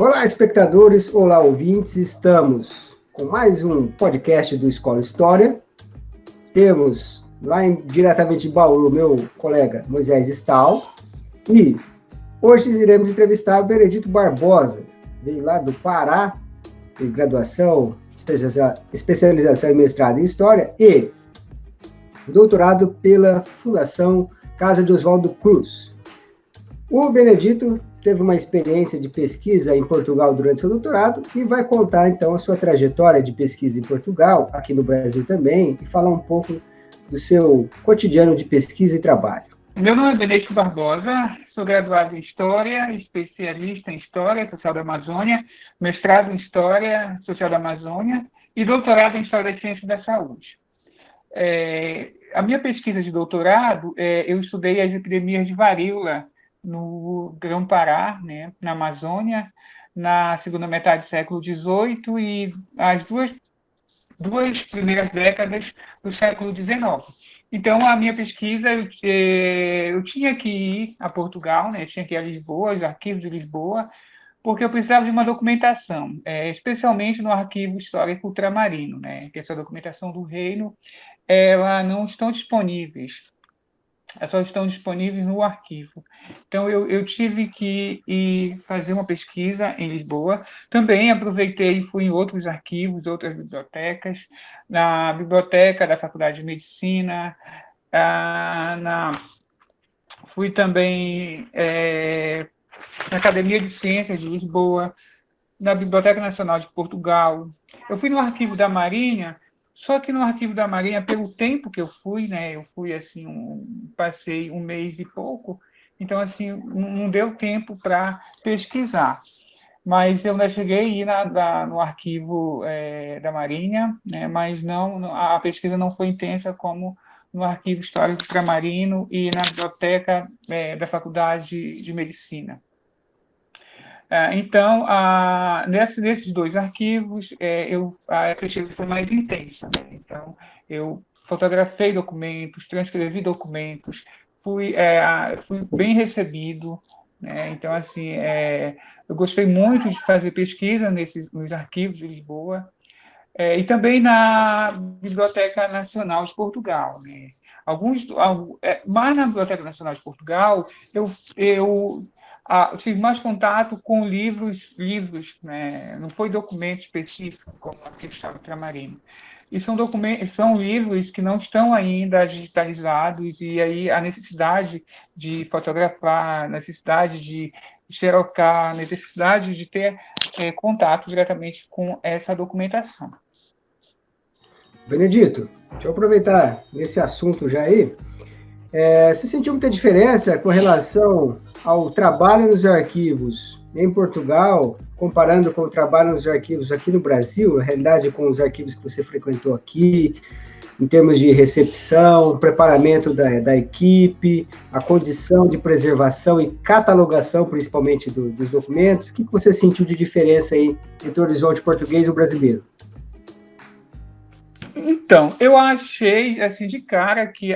Olá, espectadores, olá, ouvintes, estamos com mais um podcast do Escola História. Temos diretamente de Bauru, meu colega Moisés Stahl, e hoje iremos entrevistar o Benedito Barbosa, veio lá do Pará, fez graduação, especialização em mestrado em História e doutorado pela Fundação Casa de Oswaldo Cruz. O Benedito teve uma experiência de pesquisa em Portugal durante seu doutorado e vai contar, então, a sua trajetória de pesquisa em Portugal, aqui no Brasil também, e falar um pouco do seu cotidiano de pesquisa e trabalho. Meu nome é Benedito Barbosa, sou graduado em História, especialista em História Social da Amazônia, mestrado em História Social da Amazônia e doutorado em História das Ciências da Saúde. A minha pesquisa de doutorado, eu estudei as epidemias de varíola no Grão-Pará, né, na Amazônia, na segunda metade do século XVIII e as duas primeiras décadas do século XIX. Então, a minha pesquisa, eu tinha que ir a Portugal, né, tinha que ir a Lisboa, os arquivos de Lisboa, porque eu precisava de uma documentação, especialmente no Arquivo Histórico Ultramarino, né, que essa documentação do reino, ela não estão disponíveis. Elas só estão disponíveis no arquivo. Então, eu tive que ir fazer uma pesquisa em Lisboa. Também aproveitei e fui em outros arquivos, outras bibliotecas, na biblioteca da Faculdade de Medicina, fui também na Academia de Ciências de Lisboa, na Biblioteca Nacional de Portugal. Eu fui no Arquivo da Marinha, só que no Arquivo da Marinha, pelo tempo que eu fui, né, eu fui assim, passei um mês e pouco, então assim, não deu tempo para pesquisar. Mas eu ainda cheguei a ir no Arquivo da Marinha, né, mas a pesquisa não foi intensa como no Arquivo Histórico Ultramarino e na Biblioteca da Faculdade de Medicina. Então, nesses dois arquivos, a pesquisa foi mais intensa, né? Então, eu fotografei documentos, transcrevi documentos, fui bem recebido, né? Então, assim, eu gostei muito de fazer pesquisa nos arquivos de Lisboa, e também na Biblioteca Nacional de Portugal, né? Mas na Biblioteca Nacional de Portugal, eu tive mais contato com livros, né? Não foi documento específico, como aqui estava Ultramarino. E são livros que não estão ainda digitalizados, e aí a necessidade de fotografar, a necessidade de xerocar, a necessidade de ter contato diretamente com essa documentação. Benedito, deixa eu aproveitar nesse assunto já aí. Você sentiu muita diferença com relação ao trabalho nos arquivos em Portugal, comparando com o trabalho nos arquivos aqui no Brasil, na realidade com os arquivos que você frequentou aqui, em termos de recepção, preparamento da equipe, a condição de preservação e catalogação, principalmente, dos documentos? O que você sentiu de diferença aí entre o horizonte português e o brasileiro? Então, eu achei, assim, de cara que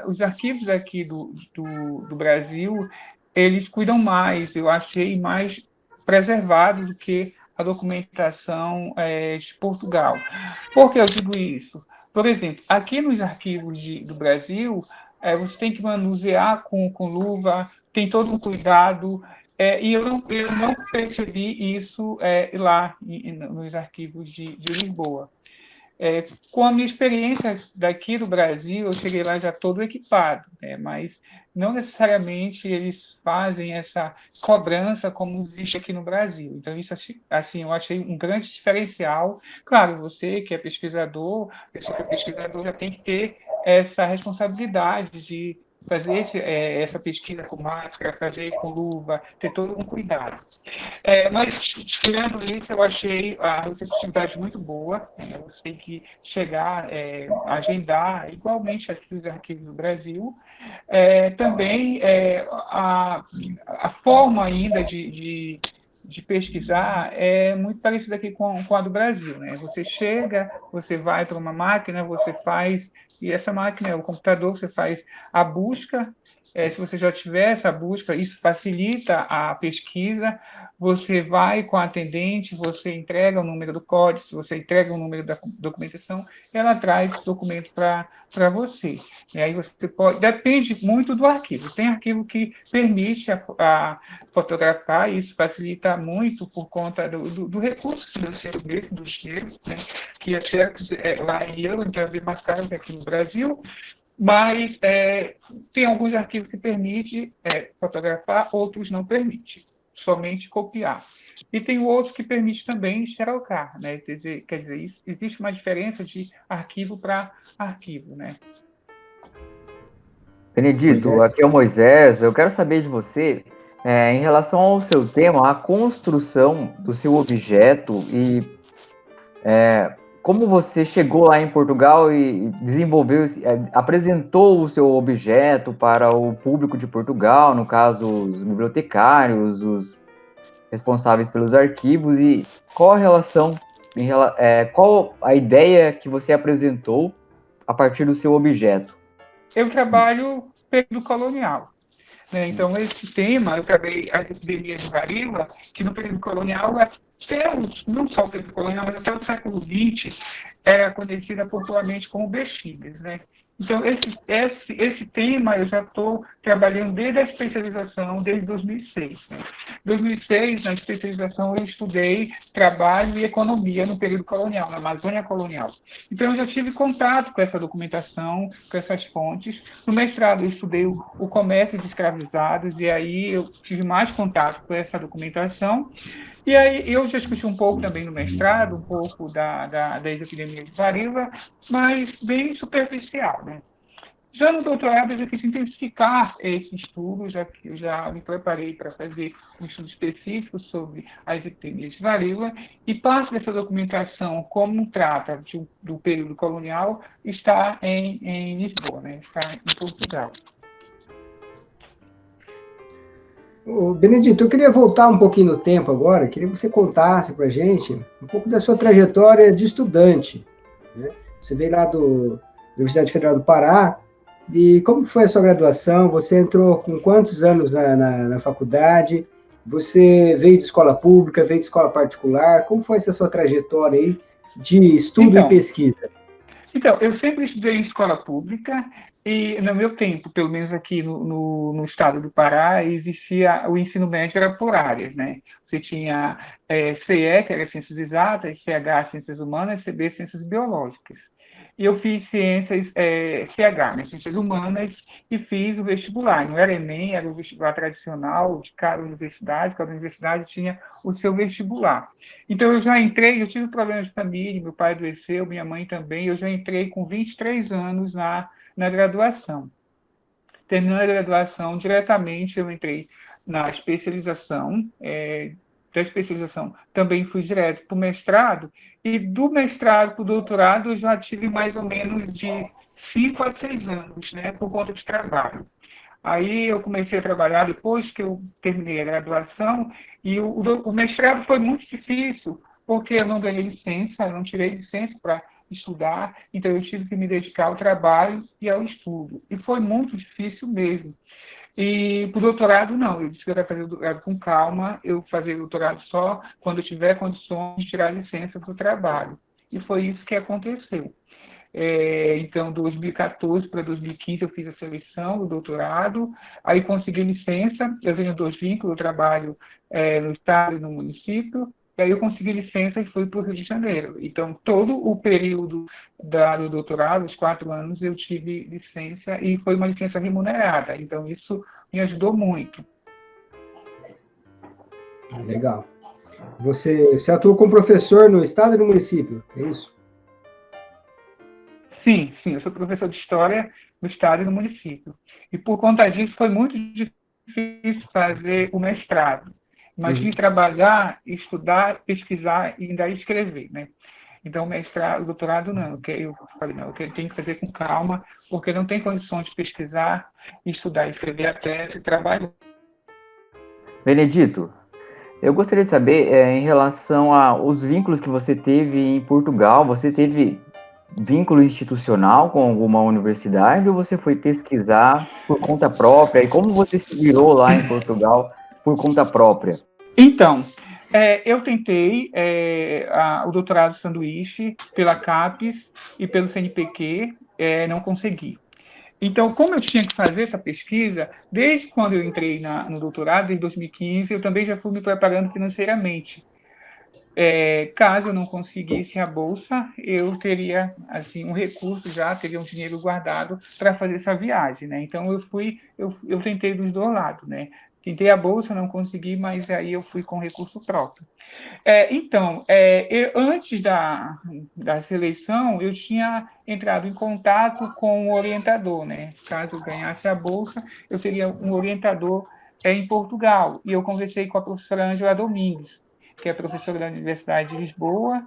os arquivos aqui do Brasil, eles cuidam mais, eu achei mais preservados do que a documentação de Portugal. Por que eu digo isso? Por exemplo, aqui nos arquivos do Brasil, você tem que manusear com luva, tem todo um cuidado, e eu não percebi isso lá nos arquivos de Lisboa. Com a minha experiência daqui do Brasil, eu cheguei lá já todo equipado, né? Mas não necessariamente eles fazem essa cobrança como existe aqui no Brasil. Então, isso assim, eu achei um grande diferencial. Claro, você que é pesquisador já tem que ter essa responsabilidade de fazer essa pesquisa com máscara, fazer com luva, ter todo um cuidado. Mas, tirando isso, eu achei a receptividade muito boa. Você tem que chegar, agendar, igualmente aqui os arquivos do Brasil. Também a forma ainda de pesquisar é muito parecida aqui com a do Brasil, né? Você chega, você vai para uma máquina, você faz, e essa máquina, o computador, você faz a busca se você já tiver essa busca, isso facilita a pesquisa. Você vai com a atendente, você entrega o número do códice, você entrega o número da documentação, ela traz esse documento para você. E aí você pode, depende muito do arquivo. Tem arquivo que permite a fotografar, e isso facilita muito por conta do recurso financeiro mesmo, do dinheiro, né? Que até lá em euro, então é bem mais caro que aqui no Brasil, mas tem alguns arquivos que permitem fotografar, outros não permitem, somente copiar. E tem outros que permite também xerocar, né? Quer dizer, existe uma diferença de arquivo para arquivo, né? Benedito, Moisés? aqui é o Moisés. Eu quero saber de você, em relação ao seu tema, a construção do seu objeto e como você chegou lá em Portugal e desenvolveu, apresentou o seu objeto para o público de Portugal, no caso, os bibliotecários, os responsáveis pelos arquivos, e qual a relação, qual a ideia que você apresentou a partir do seu objeto? Eu trabalho período colonial, né? Então, esse tema, eu trabalhei as epidemias de varíola, que no período colonial, não só o período colonial, mas até o século XX, era conhecida popularmente como bexigas, né? Então, esse tema eu já estou trabalhando desde a especialização, desde 2006. Né? Em 2006, na especialização, eu estudei trabalho e economia no período colonial, na Amazônia colonial. Então, eu já tive contato com essa documentação, com essas fontes. No mestrado, eu estudei o comércio de escravizados, e aí eu tive mais contato com essa documentação. E aí eu já discuti um pouco também no mestrado, um pouco das epidemias de varíola, mas bem superficial, né? Já no doutorado, eu já quis intensificar esse estudo, já que eu já me preparei para fazer um estudo específico sobre as epidemias de varíola, e parte dessa documentação, como trata do período colonial, está em Lisboa, né? Está em Portugal. Benedito, eu queria voltar um pouquinho no tempo agora, queria que você contasse para a gente um pouco da sua trajetória de estudante, né? Você veio lá da Universidade Federal do Pará, e como foi a sua graduação? Você entrou com quantos anos na faculdade? Você veio de escola pública, veio de escola particular? Como foi essa sua trajetória aí de estudo e pesquisa? Então, eu sempre estudei em escola pública e, no meu tempo, pelo menos aqui no estado do Pará, existia o ensino médio era por áreas, né? Você tinha CE, que era Ciências Exatas, CH, Ciências Humanas, CB, Ciências Biológicas. E eu fiz ciências CH, né, ciências humanas, e fiz o vestibular. Não era Enem, era o vestibular tradicional de cada universidade tinha o seu vestibular. Então eu já entrei, eu tive problemas de família, meu pai adoeceu, minha mãe também, eu já entrei com 23 anos na graduação. Terminando a graduação, diretamente eu entrei na especialização, da especialização também fui direto para o mestrado, e do mestrado para o doutorado eu já tive mais ou menos de 5 a 6 anos, né, por conta de trabalho. Aí eu comecei a trabalhar depois que eu terminei a graduação, e o mestrado foi muito difícil, porque eu não ganhei licença, eu não tirei licença para estudar, então eu tive que me dedicar ao trabalho e ao estudo. E foi muito difícil mesmo. E para o doutorado, não. Eu disse que eu ia fazer o doutorado com calma, eu fazia o doutorado só quando eu tiver condições de tirar licença do trabalho. E foi isso que aconteceu. Então, 2014 para 2015 eu fiz a seleção do doutorado, aí consegui licença, eu tenho 2 vínculos, eu trabalho no estado e no município, e aí eu consegui licença e fui para o Rio de Janeiro. Então, todo o período do doutorado, os 4 anos, eu tive licença e foi uma licença remunerada. Então, isso me ajudou muito. Legal. Você atua como professor no estado e no município, é isso? Sim, eu sou professor de História no estado e no município. E por conta disso foi muito difícil fazer o mestrado. Imagine trabalhar, estudar, pesquisar e ainda escrever, né? Então, o doutorado não, eu falei, não, eu tenho que fazer com calma, porque não tem condições de pesquisar, estudar e escrever a tese e trabalhar. Benedito, eu gostaria de saber, em relação aos vínculos que você teve em Portugal, você teve vínculo institucional com alguma universidade ou você foi pesquisar por conta própria? E como você se virou lá em Portugal por conta própria? Então, eu tentei o doutorado sanduíche pela CAPES e pelo CNPq, não consegui. Então, como eu tinha que fazer essa pesquisa, desde quando eu entrei no doutorado, desde 2015, eu também já fui me preparando financeiramente. Caso eu não conseguisse a bolsa, eu teria assim um recurso já, teria um dinheiro guardado para fazer essa viagem, né? Então eu tentei dos dois lados, né? Tentei a bolsa, não consegui, mas aí eu fui com recurso próprio. Então, antes da seleção, eu tinha entrado em contato com o orientador, né? Caso eu ganhasse a bolsa, eu teria um orientador em Portugal. E eu conversei com a professora Ângela Domingues, que é professora da Universidade de Lisboa.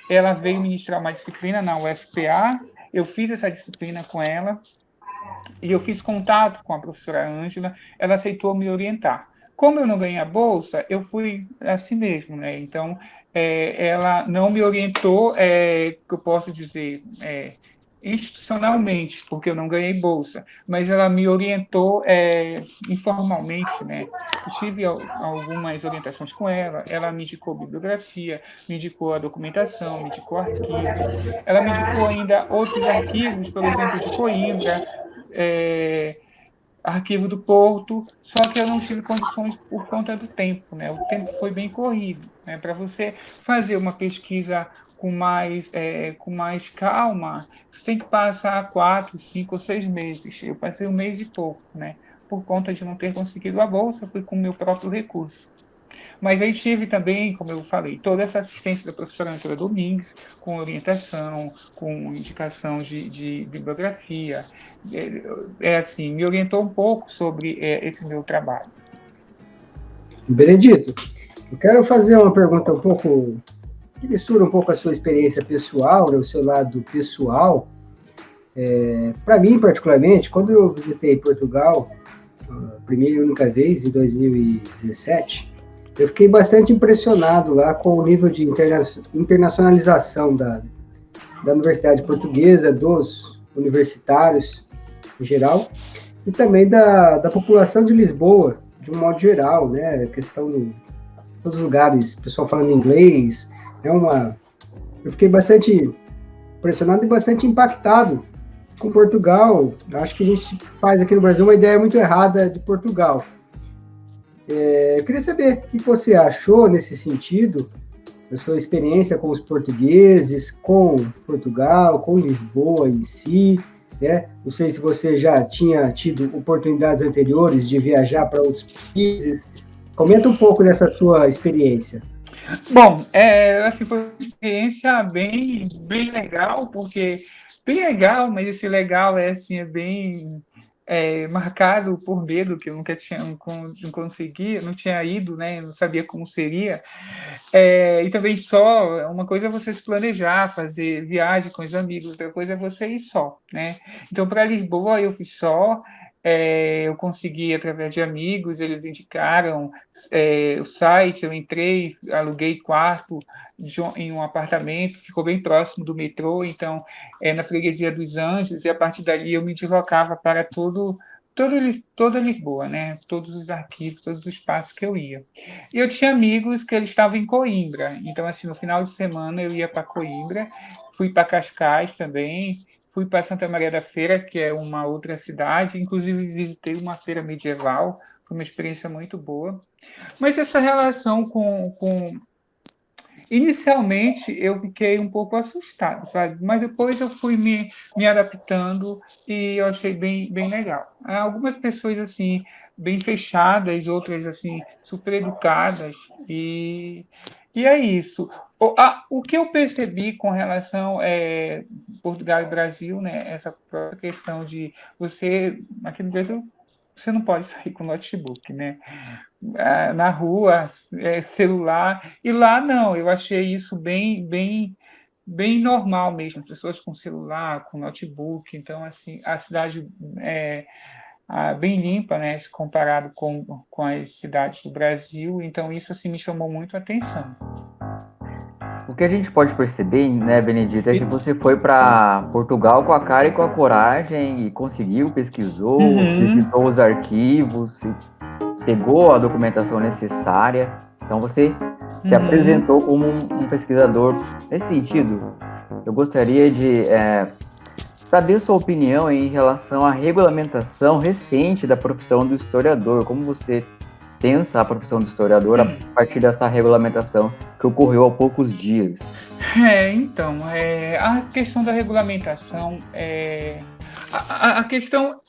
Ela veio ministrar uma disciplina na UFPA. Eu fiz essa disciplina com ela e eu fiz contato com a professora Ângela. Ela aceitou me orientar. Como eu não ganhei a bolsa, eu fui assim mesmo, né? Então, ela não me orientou, que eu posso dizer, institucionalmente, porque eu não ganhei bolsa, mas ela me orientou informalmente, né? Eu tive algumas orientações com ela, ela me indicou bibliografia, me indicou a documentação, me indicou arquivo, ela me indicou ainda outros arquivos, por exemplo, de Coimbra, é, arquivo do Porto, só que eu não tive condições por conta do tempo, né? O tempo foi bem corrido, né? Para você fazer uma pesquisa com mais calma, você tem que passar 4, 5 ou 6 meses. Eu passei um mês e pouco, né? Por conta de não ter conseguido a bolsa, fui com o meu próprio recurso. Mas aí tive também, como eu falei, toda essa assistência da professora Angela Domingues, com orientação, com indicação de bibliografia. Assim, me orientou um pouco sobre esse meu trabalho. Benedito, eu quero fazer uma pergunta um pouco que mistura um pouco a sua experiência pessoal, né, o seu lado pessoal. Para mim, particularmente, quando eu visitei Portugal, a primeira e única vez, em 2017, eu fiquei bastante impressionado lá com o nível de internacionalização da Universidade Portuguesa, dos universitários em geral, e também da população de Lisboa, de um modo geral, né? A questão de todos os lugares, pessoal falando inglês, eu fiquei bastante impressionado e bastante impactado com Portugal. Acho que a gente faz aqui no Brasil uma ideia muito errada de Portugal. Eu queria saber o que você achou nesse sentido, a sua experiência com os portugueses, com Portugal, com Lisboa em si, né? Não sei se você já tinha tido oportunidades anteriores de viajar para outros países. Comenta um pouco dessa sua experiência. Bom, assim, foi uma experiência bem legal, porque bem legal, mas esse legal assim, bem marcado por medo, que eu nunca tinha não conseguia, não tinha ido, né? Não sabia como seria. E também só, uma coisa é você se planejar, fazer viagem com os amigos, outra coisa é você ir só, né? Então, para Lisboa, eu fui só, eu consegui através de amigos, eles indicaram o site, eu entrei, aluguei quarto em um apartamento, ficou bem próximo do metrô, então, na freguesia dos Anjos, e a partir dali eu me deslocava para toda Lisboa, né? Todos os arquivos, todos os espaços que eu ia. E eu tinha amigos que eles estavam em Coimbra, então, assim, no final de semana eu ia para Coimbra, fui para Cascais também, fui para Santa Maria da Feira, que é uma outra cidade, inclusive visitei uma feira medieval, foi uma experiência muito boa. Mas essa relação Inicialmente eu fiquei um pouco assustado, sabe? Mas depois eu fui me adaptando e eu achei bem legal. Há algumas pessoas, assim, bem fechadas, outras, assim, super educadas, e é isso. O que eu percebi com relação Portugal e Brasil, né? Essa própria questão de você, aqui no Brasil, você não pode sair com notebook, né? Na rua, celular, e lá não, eu achei isso bem normal mesmo, pessoas com celular, com notebook, então, assim, a cidade bem limpa, né, se comparado com as cidades do Brasil, então isso, assim, me chamou muito a atenção. o que a gente pode perceber, né, Benedito, é que você foi para Portugal com a cara e com a coragem e conseguiu, pesquisou, visitou os arquivos, pegou a documentação necessária. Então você se apresentou como um pesquisador. Nesse sentido, eu gostaria de saber sua opinião em relação à regulamentação recente da profissão do historiador. Como você pensa a profissão do historiador a partir dessa regulamentação que ocorreu há poucos dias? Então, a questão da regulamentação, a questão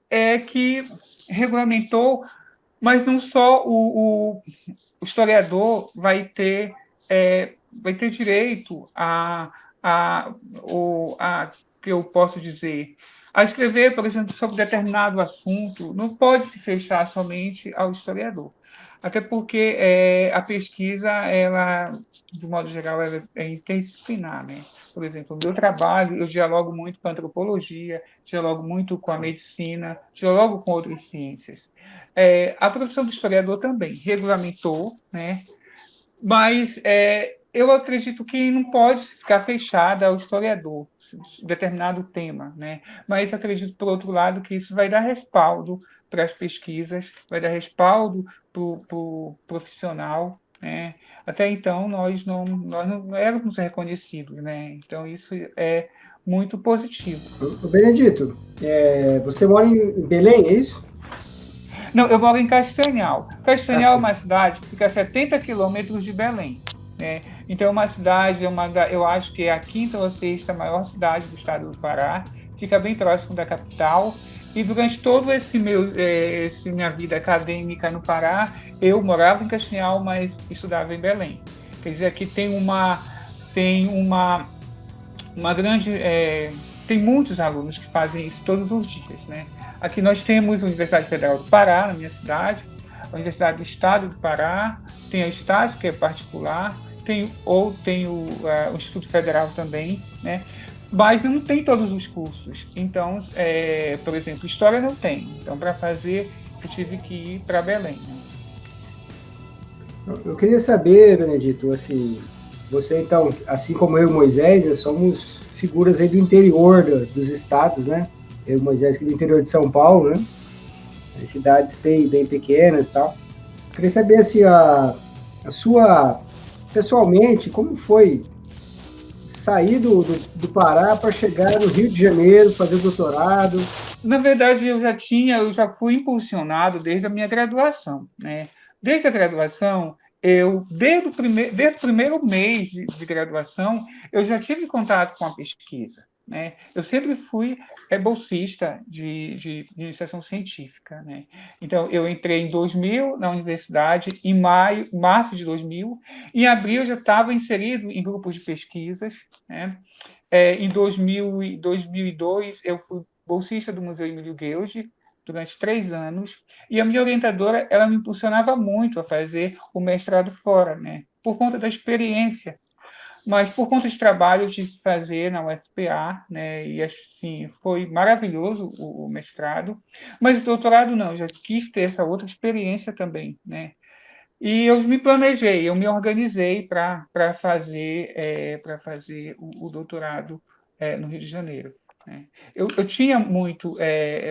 é que regulamentou, mas não só o historiador vai ter direito que eu posso dizer, a escrever, por exemplo, sobre determinado assunto, não pode se fechar somente ao historiador. Até porque a pesquisa, ela, de modo geral, ela é interdisciplinar, né? Por exemplo, no meu trabalho, eu dialogo muito com a antropologia, dialogo muito com a medicina, dialogo com outras ciências. A profissão do historiador também regulamentou, né? Mas eu acredito que não pode ficar fechada ao historiador, determinado tema, né? Mas acredito, por outro lado, que isso vai dar respaldo para as pesquisas, vai dar respaldo para o profissional, né? Até então, nós não éramos reconhecidos, né? Então, isso é muito positivo. Benedito, você mora em Belém, é isso? Não, eu moro em Castanhal. Castanhal é uma cidade que fica a 70 quilômetros de Belém, né? Então, é uma cidade, eu acho que é a quinta ou sexta maior cidade do estado do Pará, fica bem próximo da capital. E durante todo minha vida acadêmica no Pará, eu morava em Castanhal, mas estudava em Belém. Quer dizer, aqui tem uma grande... tem muitos alunos que fazem isso todos os dias, né? Aqui nós temos a Universidade Federal do Pará, na minha cidade, a Universidade do Estado do Pará, tem a Estácio, que é particular, tem o Instituto Federal também, né? Mas não tem todos os cursos. Então, por exemplo, História não tem. Então, para fazer, eu tive que ir para Belém, né? Eu queria saber, Benedito, assim, você então, assim como eu e Moisés, somos figuras aí do interior dos estados, né? Eu e Moisés aqui do interior de São Paulo, né? As cidades bem pequenas e tal. Eu queria saber, assim, a sua, pessoalmente, como foi sair do Pará para chegar no Rio de Janeiro, fazer doutorado? Na verdade, eu já fui impulsionado desde a minha graduação, né? Desde a graduação, desde o primeiro mês de graduação, eu já tive contato com a pesquisa, né? Eu sempre fui bolsista de iniciação científica, né? Então, eu entrei em 2000 na universidade, em março de 2000, em abril eu já estava inserido em grupos de pesquisas, né? Em 2002, eu fui bolsista do Museu Emílio Gueldi durante 3 anos, e a minha orientadora, ela me impulsionava muito a fazer o mestrado fora, né? Por conta da experiência, mas por conta de trabalho eu tive que fazer na UFPA, né? E assim, foi maravilhoso o mestrado, mas o doutorado não, eu já quis ter essa outra experiência também, né? E eu me planejei, eu me organizei para fazer o doutorado no Rio de Janeiro, né? Eu tinha muito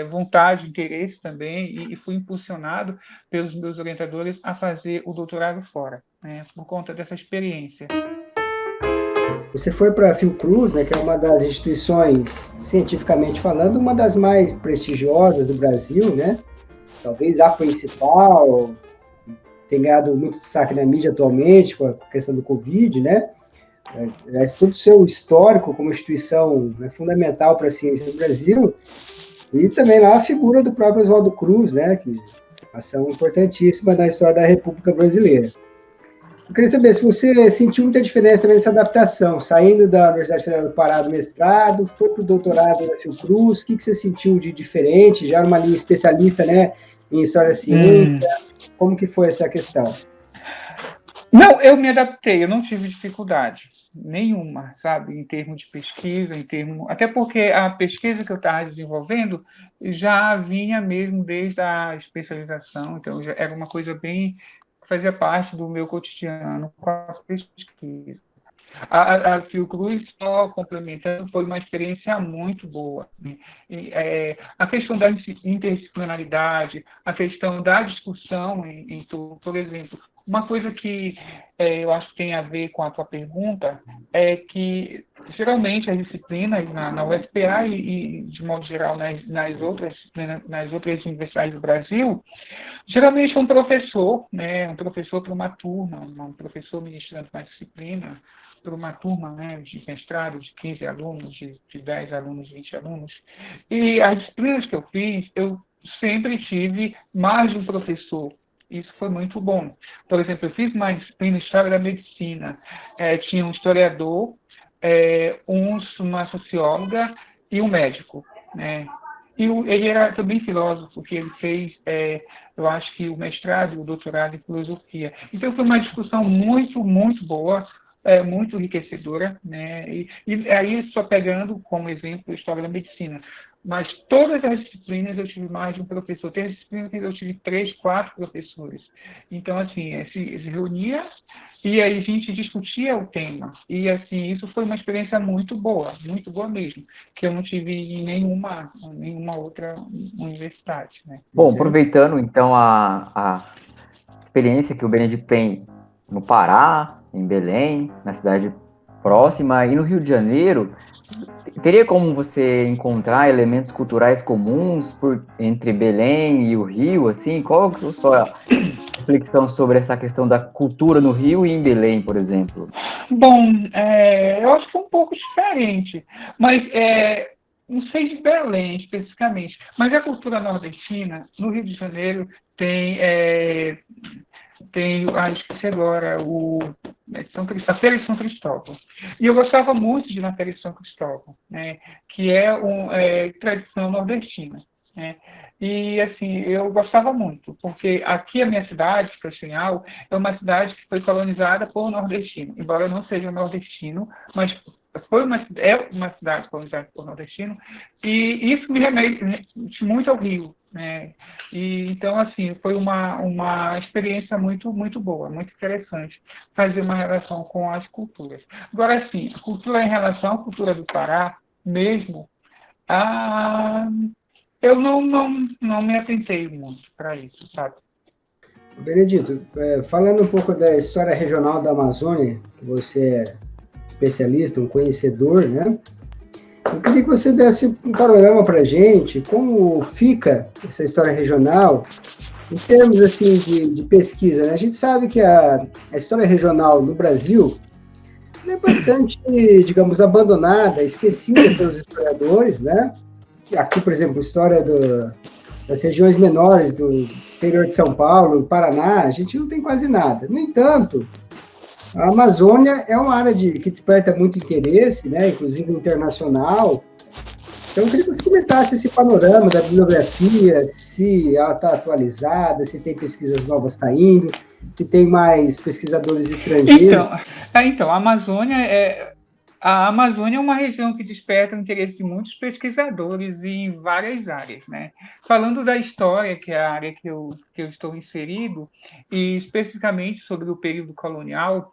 vontade, interesse também, e fui impulsionado pelos meus orientadores a fazer o doutorado fora, né, por conta dessa experiência. Você foi para a Fiocruz, né, que é uma das instituições, cientificamente falando, uma das mais prestigiosas do Brasil, né? Talvez a principal, tem ganhado muito destaque na mídia atualmente, com a questão do Covid, né? Todo o seu histórico como instituição, né, fundamental para a ciência do Brasil, e também lá a figura do próprio Oswaldo Cruz, né, que é uma ação importantíssima na história da República Brasileira. Eu queria saber se você sentiu muita diferença nessa adaptação, saindo da Universidade Federal do Pará do mestrado, foi para o doutorado da Fiocruz, o que você sentiu de diferente, já numa linha especialista, né, em História da Ciência, como que foi essa questão? Não, eu me adaptei, eu não tive dificuldade nenhuma, sabe, em termos de pesquisa, até porque a pesquisa que eu estava desenvolvendo já vinha mesmo desde a especialização, então já era uma coisa bem, fazia parte do meu cotidiano com a pesquisa. A Fiocruz, só complementando, foi uma experiência muito boa, né? A questão da interdisciplinaridade, a questão da discussão em tudo, por exemplo, uma coisa que eu acho que tem a ver com a tua pergunta é que, geralmente, as disciplinas na UFPA e de modo geral, nas outras disciplinas, nas outras universidades do Brasil, geralmente é um professor, né, um professor para uma turma, um professor ministrando uma disciplina para uma turma, né, de mestrado de 15 alunos, de 10 alunos, 20 alunos. E as disciplinas que eu fiz, eu sempre tive mais de um professor. Isso foi muito bom. Por exemplo, eu fiz uma disciplina de História da Medicina. Tinha um historiador, uma socióloga e um médico, né? Ele era também filósofo, porque ele fez, eu acho que o mestrado e o doutorado em filosofia. Então, foi uma discussão muito, muito boa, muito enriquecedora, né? E aí, só pegando como exemplo a História da Medicina. Mas todas as disciplinas eu tive mais de um professor. Tem disciplinas que eu tive 3, 4 professores. Então, assim, se reunia e aí a gente discutia o tema. E, assim, isso foi uma experiência muito boa mesmo, que eu não tive em nenhuma outra universidade, né? Bom, aproveitando então a experiência que o Benedito tem no Pará, em Belém, na cidade próxima, e no Rio de Janeiro, teria como você encontrar elementos culturais comuns entre Belém e o Rio, assim? Qual é a sua reflexão sobre essa questão da cultura no Rio e em Belém, por exemplo? Bom, eu acho que é um pouco diferente, mas não sei de Belém especificamente, mas a cultura nordestina, no Rio de Janeiro, esqueci agora, a Feira de São Cristóvão. E eu gostava muito de ir na Feira de São Cristóvão, né, que é tradição nordestina, né? E, assim, eu gostava muito, porque aqui a minha cidade, Castanhal, é uma cidade que foi colonizada por nordestino, embora eu não seja nordestino, mas é uma cidade colonizada por nordestino, e isso me remete muito ao Rio, né? E, então, assim, foi uma experiência muito, muito boa, muito interessante, fazer uma relação com as culturas. Agora, assim, a cultura em relação à cultura do Pará, mesmo, a eu não me atentei muito para isso, sabe? Benedito, falando um pouco da história regional da Amazônia, que você é especialista, um conhecedor, né? Eu queria que você desse um panorama para a gente, como fica essa história regional em termos assim de pesquisa, né? A gente sabe que a história regional no Brasil é bastante, digamos, abandonada, esquecida pelos historiadores, né? Aqui, por exemplo, a história das regiões menores do interior de São Paulo, Paraná, a gente não tem quase nada. No entanto, a Amazônia é uma área que desperta muito interesse, né, inclusive internacional. Então, eu queria que você comentasse esse panorama da bibliografia, se ela está atualizada, se tem pesquisas novas saindo, se tem mais pesquisadores estrangeiros. Então a Amazônia é uma região que desperta o interesse de muitos pesquisadores em várias áreas, né? Falando da história, que é a área que eu estou inserido, e especificamente sobre o período colonial,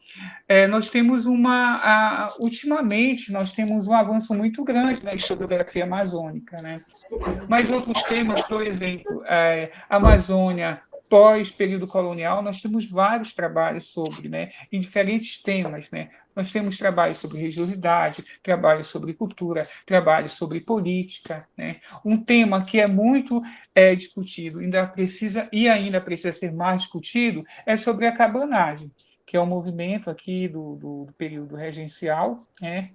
ultimamente, nós temos um avanço muito grande na historiografia amazônica, né? Mas outros temas, por exemplo, Amazônia, pós-período colonial, nós temos vários trabalhos sobre, né, em diferentes temas, né? Nós temos trabalhos sobre religiosidade, trabalhos sobre cultura, trabalhos sobre política, né? Um tema que é muito discutido, ainda precisa ser mais discutido, é sobre a cabanagem, que é um movimento aqui do período regencial, né?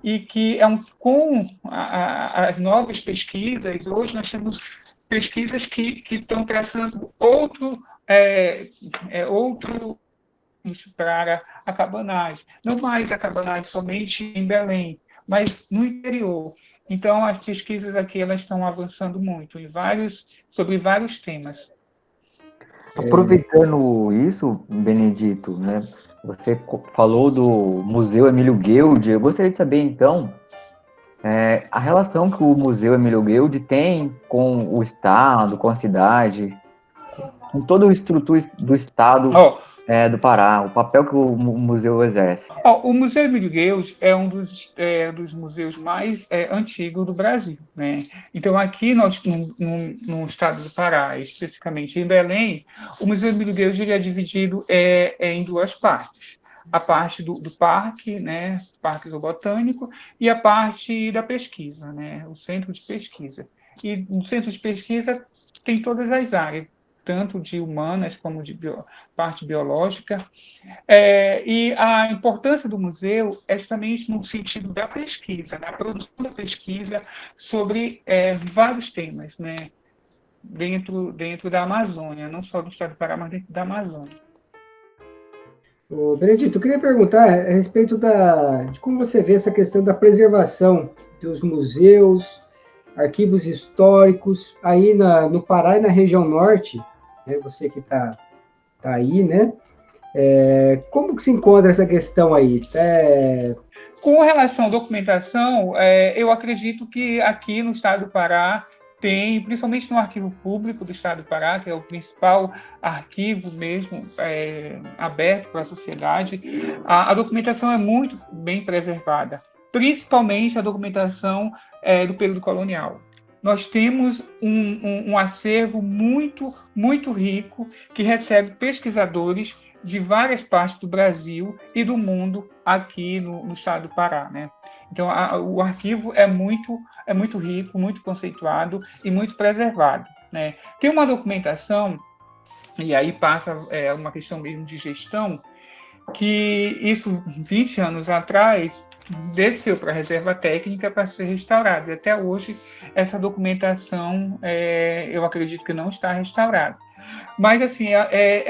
E que com as novas pesquisas, hoje nós temos pesquisas que estão traçando outro para a cabanagem. Não mais a cabanagem somente em Belém, mas no interior. Então, as pesquisas aqui elas estão avançando muito sobre vários temas. Aproveitando isso, Benedito, né? Você falou do Museu Emílio Guild. Eu gostaria de saber, então, a relação que o Museu Emílio Guild tem com o Estado, com a cidade, com toda a estrutura do Estado do Pará, o papel que o museu exerce. O Museu Emílio Gueus é um dos museus mais antigos do Brasil, né? Então, aqui no estado do Pará, especificamente em Belém, o Museu Emílio Gueus ele é dividido em duas partes. A parte do parque, né, Parque Zoobotânico, e a parte da pesquisa, né, o centro de pesquisa. E no centro de pesquisa tem todas as áreas, tanto de humanas como de parte biológica. E a importância do museu é justamente no sentido da pesquisa, na produção da pesquisa sobre vários temas, né, dentro da Amazônia, não só do estado do Pará, mas dentro da Amazônia. Benedito, eu queria perguntar a respeito de como você vê essa questão da preservação dos museus, arquivos históricos, aí no Pará e na região norte, né, você que está aí, né? Como que se encontra essa questão aí? Com relação à documentação, eu acredito que aqui no estado do Pará tem, principalmente no Arquivo Público do estado do Pará, que é o principal arquivo mesmo aberto para a sociedade, a documentação é muito bem preservada, principalmente a documentação do período colonial. Nós temos um acervo muito, muito rico que recebe pesquisadores de várias partes do Brasil e do mundo aqui no estado do Pará, né? Então, o arquivo é muito rico, muito conceituado e muito preservado, né? Tem uma documentação, e aí passa uma questão mesmo de gestão, que isso, 20 anos atrás, desceu para a reserva técnica para ser restaurado. E até hoje, essa documentação, eu acredito que não está restaurada. Mas, assim,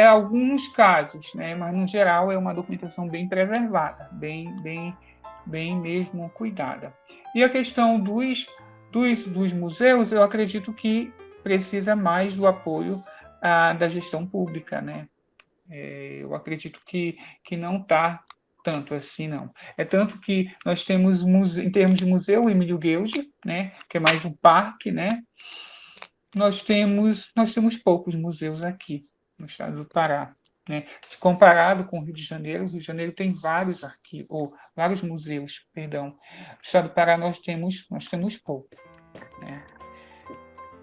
alguns casos, né? Mas, no geral, é uma documentação bem preservada, bem mesmo cuidada. E a questão dos museus, eu acredito que precisa mais do apoio da gestão pública, né? Eu acredito que não está tanto assim, não. É tanto que nós temos, em termos de museu, o Emílio Gueus, né? Que é mais um parque, né? Nós temos poucos museus aqui no estado do Pará, né? Se comparado com o Rio de Janeiro tem vários arquivos, ou vários museus, perdão. No estado do Pará nós temos pouco, né?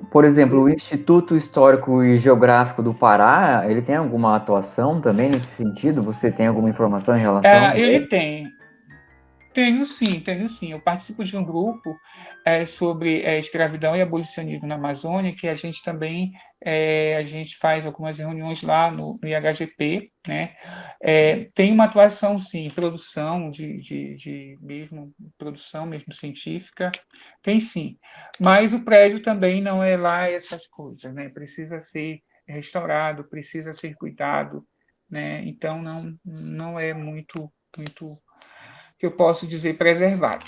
Por exemplo, o Instituto Histórico e Geográfico do Pará, ele tem alguma atuação também nesse sentido? Você tem alguma informação em relação? Ele tem. Tenho sim. Eu participo de um grupo sobre escravidão e abolicionismo na Amazônia, que a gente também a gente faz algumas reuniões lá no IHGP, né? Tem uma atuação, sim, produção de mesmo produção mesmo científica, tem sim. Mas o prédio também não é lá essas coisas, né? Precisa ser restaurado, precisa ser cuidado, né? Então não é muito que eu posso dizer preservado.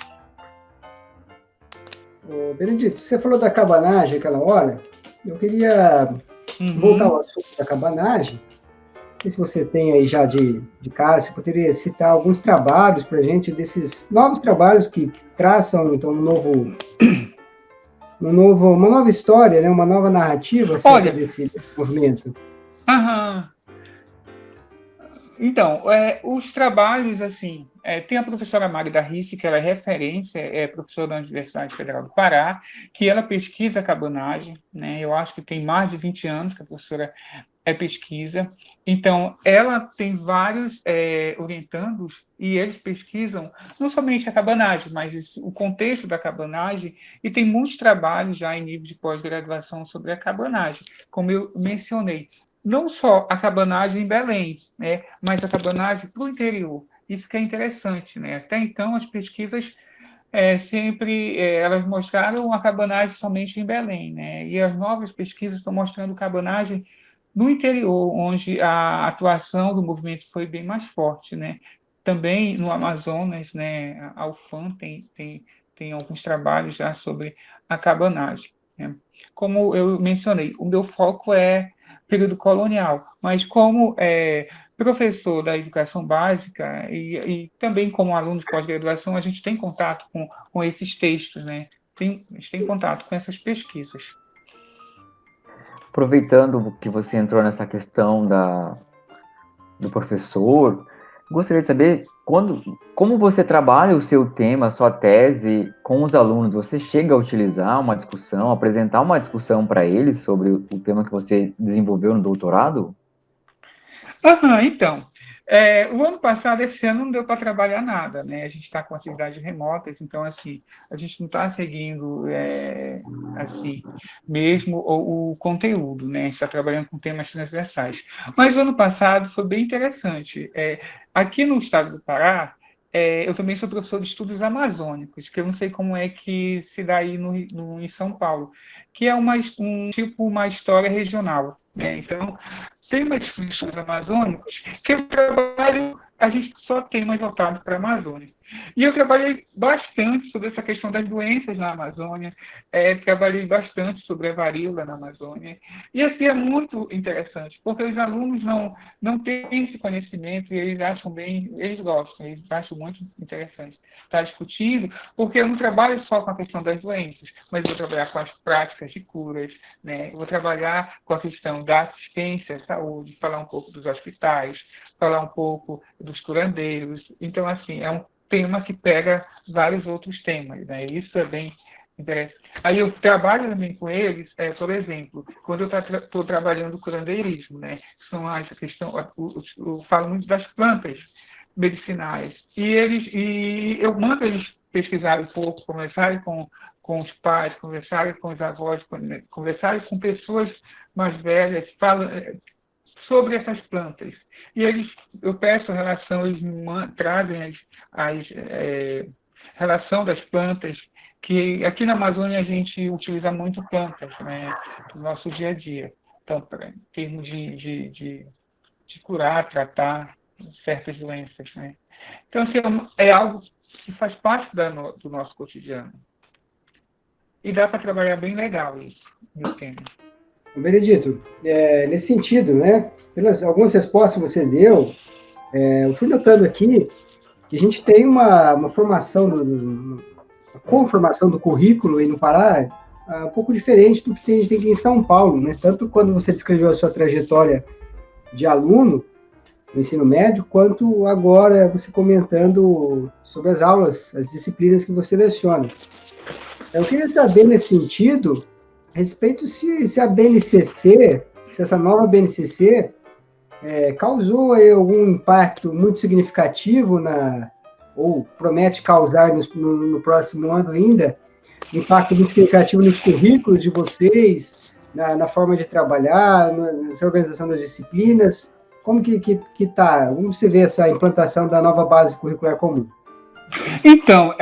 Benedito, você falou da cabanagem aquela hora, eu queria voltar ao assunto da cabanagem. Não sei se você tem aí já de cara, você poderia citar alguns trabalhos para a gente, desses novos trabalhos que traçam então uma nova história, né? Uma nova narrativa acerca desse movimento. Então, os trabalhos, assim, tem a professora Magda Risse, que ela é referência, é professora da Universidade Federal do Pará, que ela pesquisa a cabanagem, né? Eu acho que tem mais de 20 anos que a professora pesquisa. Então, ela tem vários orientandos e eles pesquisam não somente a cabanagem, mas o contexto da cabanagem, e tem muitos trabalhos já em nível de pós-graduação sobre a cabanagem, como eu mencionei. Não só a cabanagem em Belém, né, mas a cabanagem para o interior. Isso que é interessante, né? Até então, as pesquisas sempre elas mostraram a cabanagem somente em Belém, né? E as novas pesquisas estão mostrando cabanagem no interior, onde a atuação do movimento foi bem mais forte, né? Também no Amazonas, né? A UFAM tem alguns trabalhos já sobre a cabanagem, né? Como eu mencionei, o meu foco é período colonial, mas como professor da educação básica e também como aluno de pós-graduação, a gente tem contato com esses textos, né? A gente tem contato com essas pesquisas. Aproveitando que você entrou nessa questão do professor. Gostaria de saber como você trabalha o seu tema, a sua tese com os alunos. Você chega a utilizar uma discussão, apresentar uma discussão para eles sobre o tema que você desenvolveu no doutorado? Então, o ano passado, esse ano, não deu para trabalhar nada, né? A gente está com atividades remotas, então, assim, a gente não está seguindo, assim, mesmo o conteúdo, né? A gente está trabalhando com temas transversais. Mas o ano passado foi bem interessante. Aqui no estado do Pará, eu também sou professor de estudos amazônicos, que eu não sei como é que se dá aí em São Paulo, que é uma história regional, né? Então, tem umas estudos amazônicos que eu trabalho, a gente só tem mais voltado para a Amazônia. E eu trabalhei bastante sobre essa questão das doenças na Amazônia, trabalhei bastante sobre a varíola na Amazônia, e assim é muito interessante, porque os alunos não têm esse conhecimento e eles gostam, eles acham muito interessante estar discutindo, porque eu não trabalho só com a questão das doenças, mas eu vou trabalhar com as práticas de curas, né? Eu vou trabalhar com a questão da assistência à saúde, falar um pouco dos hospitais, falar um pouco dos curandeiros. Então, assim, é um tema que pega vários outros temas, né? Isso é bem interessante. Aí eu trabalho também com eles, por exemplo, quando eu estou trabalhando o curandeirismo, né? São essa questão, eu falo muito das plantas medicinais. E eu mando eles pesquisarem um pouco, conversarem com os pais, conversarem com os avós, conversarem com pessoas mais velhas, sobre essas plantas. E eu peço a relação, eles me trazem relação das plantas, que aqui na Amazônia a gente utiliza muito plantas, né, no nosso dia a dia. Então, em termos de curar, tratar certas doenças, né? Então, assim, é algo que faz parte do nosso cotidiano. E dá para trabalhar bem legal isso, meu tema. Benedito, nesse sentido, né, pelas algumas respostas que você deu, eu fui notando aqui que a gente tem uma formação, uma conformação do currículo aí no Pará um pouco diferente do que a gente tem aqui em São Paulo, né? Tanto quando você descreveu a sua trajetória de aluno no ensino médio, quanto agora você comentando sobre as aulas, as disciplinas que você leciona. Eu queria saber, nesse sentido, a respeito se a BNCC, se essa nova BNCC causou aí algum impacto muito significativo ou promete causar no próximo ano ainda, um impacto muito significativo nos currículos de vocês, na forma de trabalhar, na organização das disciplinas. Como que está? Como você vê essa implantação da nova base curricular comum? Então,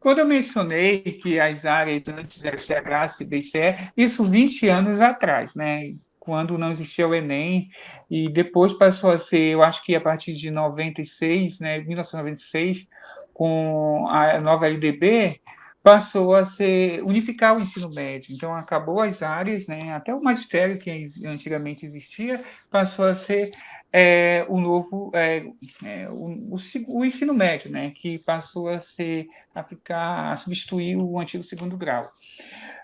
quando eu mencionei que as áreas antes eram CH, CBCE, isso 20 anos atrás, né? Quando não existia o Enem, e depois passou a ser, eu acho que a partir de 96, né, 1996, com a nova LDB, passou a unificar o ensino médio. Então, acabou as áreas, né, até o magistério, que antigamente existia, passou a ser o novo, o ensino médio, né, que passou a substituir o antigo segundo grau.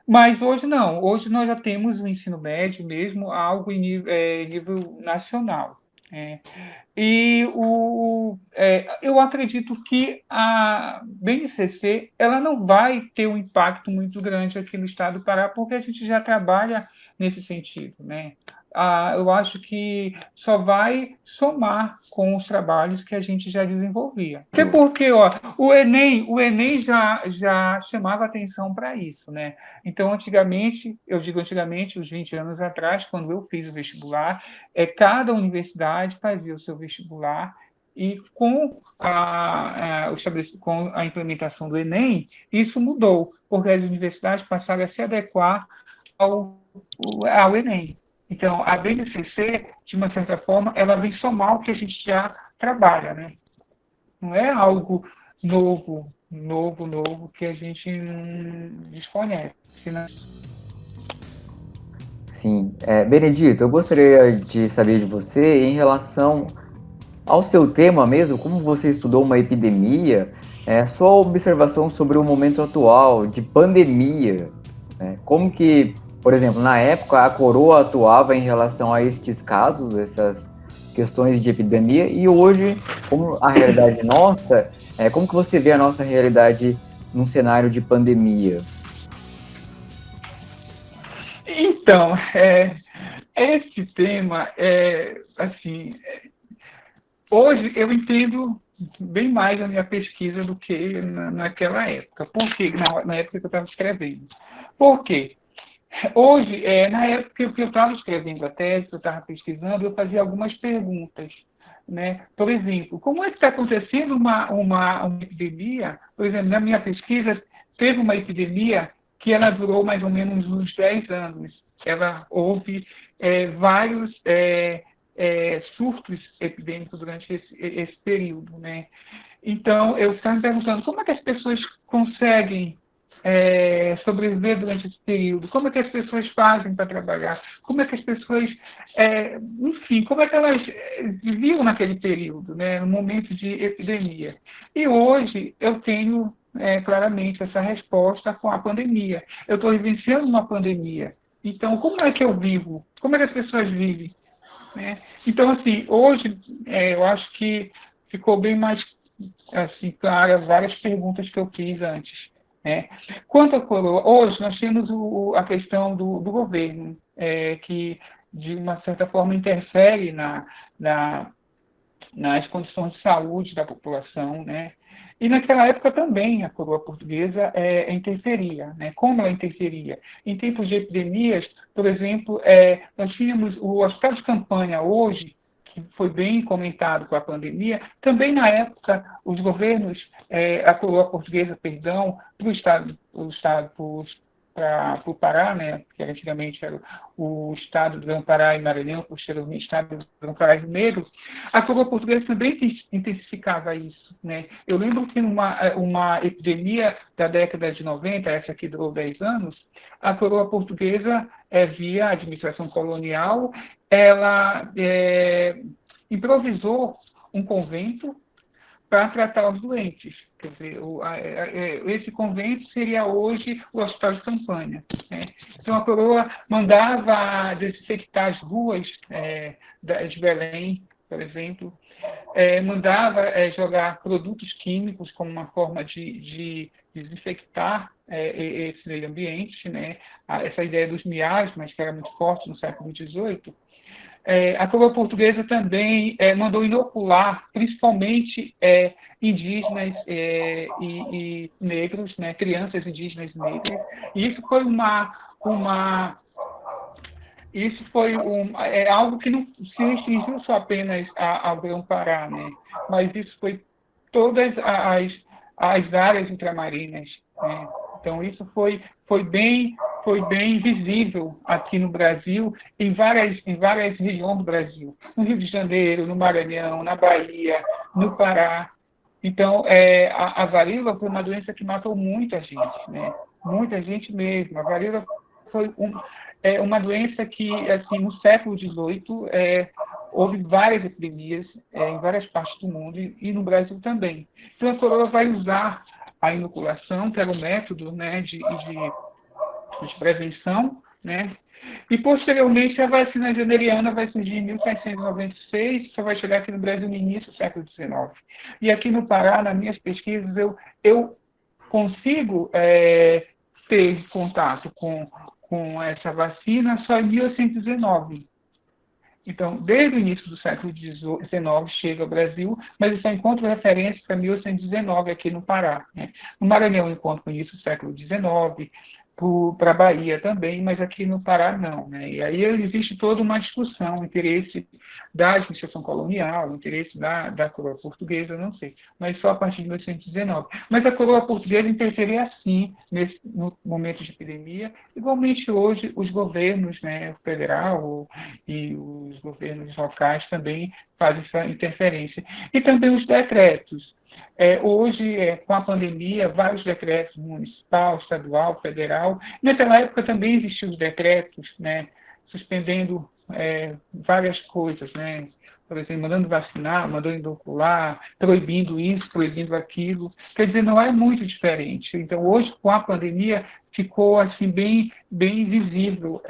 Mas hoje não, hoje nós já temos o ensino médio mesmo, algo em nível nacional. Eu acredito que a BNCC ela não vai ter um impacto muito grande aqui no estado do Pará, porque a gente já trabalha nesse sentido, né? Eu acho que só vai somar com os trabalhos que a gente já desenvolvia. Até porque o Enem já chamava atenção para isso, né? Então, antigamente, eu digo antigamente, uns 20 anos atrás, quando eu fiz o vestibular, cada universidade fazia o seu vestibular e com a implementação do Enem, isso mudou, porque as universidades passaram a se adequar ao Enem. Então, a BNCC, de uma certa forma, ela vem somar o que a gente já trabalha, né? Não é algo novo que a gente desconhece, né? Sim. Benedito, eu gostaria de saber de você em relação ao seu tema mesmo, como você estudou uma epidemia, sua observação sobre o momento atual de pandemia, né? Como que, por exemplo, na época a coroa atuava em relação a estes casos, essas questões de epidemia, e hoje, como a realidade nossa, como que você vê a nossa realidade num cenário de pandemia? Então, esse tema, assim, hoje eu entendo bem mais a minha pesquisa do que naquela época. Por quê? Na época que eu estava escrevendo. Por quê? Hoje, na época que eu estava escrevendo a tese, que eu estava pesquisando, eu fazia algumas perguntas. Né? Por exemplo, como é que está acontecendo uma epidemia? Por exemplo, na minha pesquisa, teve uma epidemia que ela durou mais ou menos uns 10 anos. Houve vários surtos epidêmicos durante esse período. Né? Então, eu estava me perguntando como é que as pessoas conseguem sobreviver durante esse período, como é que as pessoas fazem para trabalhar, como é que as pessoas, enfim, como é que elas viviam naquele período, né, no momento de epidemia. E hoje eu tenho claramente essa resposta com a pandemia. Eu estou vivenciando uma pandemia. Então, como é que eu vivo? Como é que as pessoas vivem? Né? Então, assim, hoje eu acho que ficou bem mais assim, clara várias perguntas que eu fiz antes. Né? Quanto à coroa, hoje nós temos a questão do governo, que de uma certa forma interfere nas condições de saúde da população, né? E naquela época também a coroa portuguesa interferia. Né? Como ela interferia? Em tempos de epidemias, por exemplo, nós tínhamos o hospital de campanha hoje, que foi bem comentado com a pandemia, também na época os governos, a coroa portuguesa, perdão, para o Pará, né, que antigamente era o estado do Grão-Pará e Maranhão, posteriormente o estado do Grão-Pará e Rio Negro, a coroa portuguesa também intensificava isso. Né? Eu lembro que uma epidemia da década de 90, essa aqui durou 10 anos, a coroa portuguesa, via administração colonial, ela improvisou um convento para tratar os doentes. Quer dizer, esse convento seria hoje o hospital de campanha. Né? Então, a coroa mandava desinfectar as ruas de Belém, por exemplo, mandava jogar produtos químicos como uma forma de desinfectar esse meio ambiente. Né? Essa ideia dos miasmas, que era muito forte no século XVIII, a coroa portuguesa também mandou inocular, principalmente indígenas e negros, né, crianças indígenas negras. E isso foi algo que não se restringiu só apenas ao Grão-Pará, né, mas isso foi todas as áreas ultramarinas. Né. Então, isso foi bem visível aqui no Brasil, em várias regiões do Brasil. No Rio de Janeiro, no Maranhão, na Bahia, no Pará. Então, a varíola foi uma doença que matou muita gente, né? Muita gente mesmo. A varíola foi uma doença que, assim, no século XVIII, houve várias epidemias em várias partes do mundo e no Brasil também. Então, a coroa vai usar a inoculação, que era o método, né, de prevenção, né? E, posteriormente, a vacina janeriana vai surgir em 1796, só vai chegar aqui no Brasil no início do século XIX. E aqui no Pará, nas minhas pesquisas, eu consigo ter contato com essa vacina só em 1819. Então, desde o início do século XIX chega ao Brasil, mas eu só encontro referência para 1819 aqui no Pará. Né? No Maranhão eu encontro com isso no século XIX, para a Bahia também, mas aqui no Pará não. Né? E aí existe toda uma discussão, o interesse da administração colonial, o interesse da coroa portuguesa, não sei, mas só a partir de 1819. Mas a coroa portuguesa interferia assim no momento de epidemia, igualmente hoje os governos, né, o federal e os governos locais também fazem essa interferência. E também os decretos. Hoje, com a pandemia, vários decretos municipal, estadual, federal. Naquela época também existiam os decretos, né, suspendendo várias coisas, né? Por exemplo, mandando vacinar, mandando inocular, proibindo isso, proibindo aquilo. Quer dizer, não é muito diferente. Então, hoje, com a pandemia, ficou assim bem visível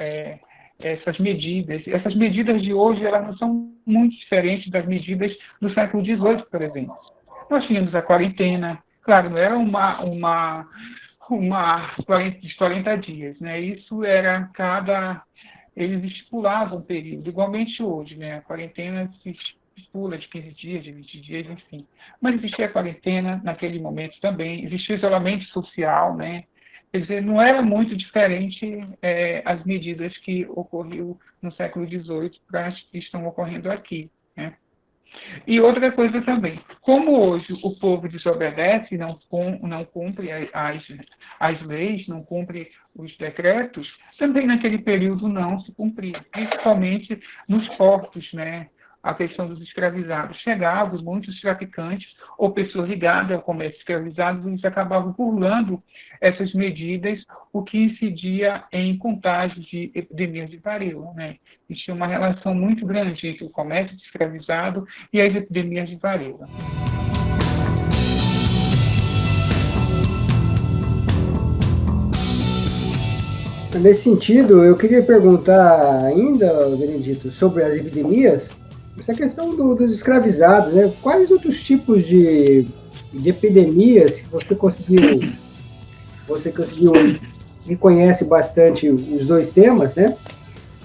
essas medidas. Essas medidas de hoje elas não são muito diferentes das medidas do século XVIII, por exemplo. Nós tínhamos a quarentena, claro, não era uma 40 dias, né? Isso era eles estipulavam um período, igualmente hoje, né? A quarentena se estipula de 15 dias, de 20 dias, enfim. Mas existia a quarentena naquele momento também, existia o isolamento social, né? Quer dizer, não era muito diferente as medidas que ocorriam no século XVIII para as que estão ocorrendo aqui, né? E outra coisa também, como hoje o povo desobedece, não cumpre as leis, não cumpre os decretos, também naquele período não se cumpria, principalmente nos portos, né? A questão dos escravizados. Chegavam muitos traficantes ou pessoas ligadas ao comércio escravizado, eles acabavam burlando essas medidas, o que incidia em contágios de epidemias de varíola, né? Existia uma relação muito grande entre o comércio de escravizado e as epidemias de varíola. Nesse sentido, eu queria perguntar ainda, Benedito, sobre as epidemias, essa questão dos escravizados, né? Quais outros tipos de epidemias que você conseguiu e conhece bastante os dois temas, né?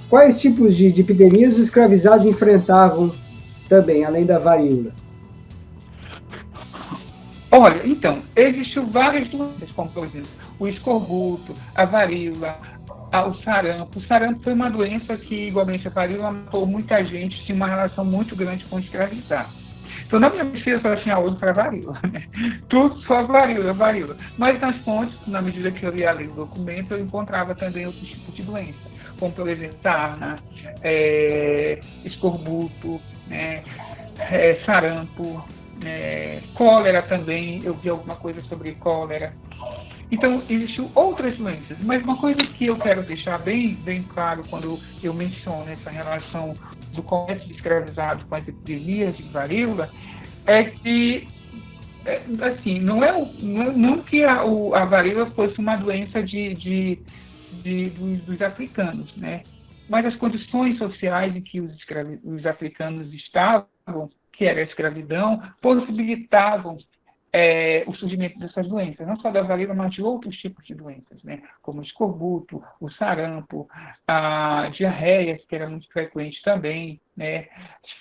Quais tipos de epidemias os escravizados enfrentavam também, além da varíola? Olha, então, existiam várias doenças, como, por exemplo, o escorbuto, a varíola, o sarampo. O sarampo foi uma doença que, igualmente a varíola, matou muita gente, tinha uma relação muito grande com o escravizado. Então, na minha pesquisa, eu tinha olho para a varíola, né? Tudo só varíola, varíola. Mas nas fontes, na medida que eu ia ler o documento, eu encontrava também outros tipos de doença, como, por exemplo, sarna, escorbuto, né? Sarampo, cólera também, eu vi alguma coisa sobre cólera. Então, existem outras doenças, mas uma coisa que eu quero deixar bem claro quando eu menciono essa relação do comércio de escravizados com as epidemias de varíola, é que, assim, não que a varíola fosse uma doença dos africanos, né? Mas as condições sociais em que os africanos estavam, que era a escravidão, possibilitavam o surgimento dessas doenças, não só da varíola, mas de outros tipos de doenças, né? Como o escorbuto, o sarampo, a diarreia, que era muito frequente também, né?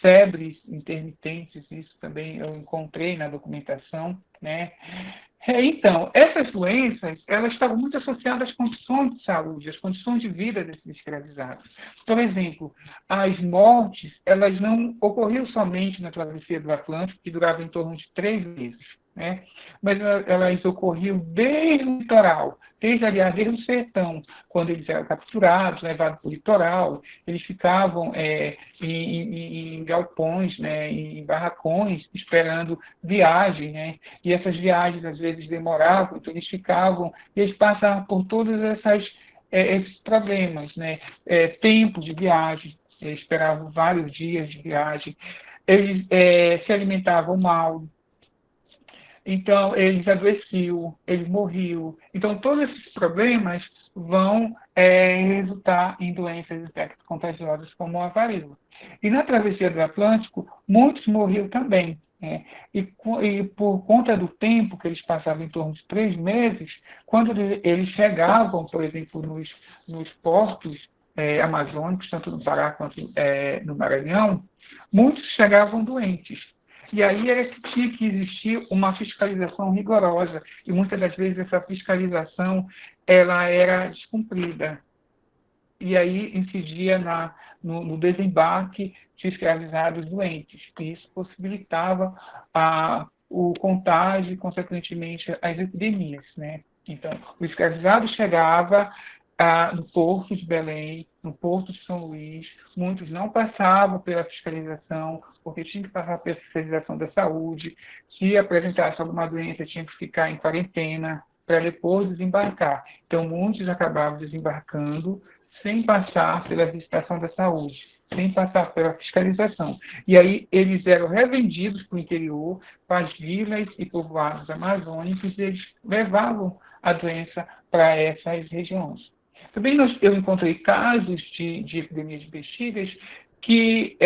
Febres intermitentes, isso também eu encontrei na documentação, né? Então, essas doenças, elas estavam muito associadas às condições de saúde, às condições de vida desses escravizados. Por exemplo, as mortes, elas não ocorriam somente na travessia do Atlântico, que durava em torno de 3 meses, né? Mas elas ocorriam desde o litoral, desde o sertão, quando eles eram capturados, levados para o litoral, eles ficavam em galpões, né, em barracões, esperando viagem, né? E essas viagens às vezes demoravam, então eles passavam por todos esses problemas, né? Tempo de viagem, esperavam vários dias de viagem, eles se alimentavam mal, então eles adoeciam, eles morriam. Então todos esses problemas vão resultar em doenças infecto-contagiosas como a varíola. E na travessia do Atlântico, muitos morriam também. Né? E por conta do tempo que eles passavam, em torno de 3 meses, quando eles chegavam, por exemplo, nos portos amazônicos, tanto no Pará quanto no Maranhão, muitos chegavam doentes. E aí era que tinha que existir uma fiscalização rigorosa, e muitas das vezes essa fiscalização ela era descumprida. E aí incidia no desembarque de escravizados doentes. E isso possibilitava o contágio e, consequentemente, as epidemias, né? Então, o escravizado chegava no Porto de Belém, no Porto de São Luís, muitos não passavam pela fiscalização, porque tinham que passar pela fiscalização da saúde, se apresentasse alguma doença, tinha que ficar em quarentena para depois desembarcar. Então, muitos acabavam desembarcando sem passar pela visitação da saúde, sem passar pela fiscalização. E aí eles eram revendidos para o interior, para as vilas e povoados amazônicos, e eles levavam a doença para essas regiões. Também eu encontrei casos de epidemias de bexigas que,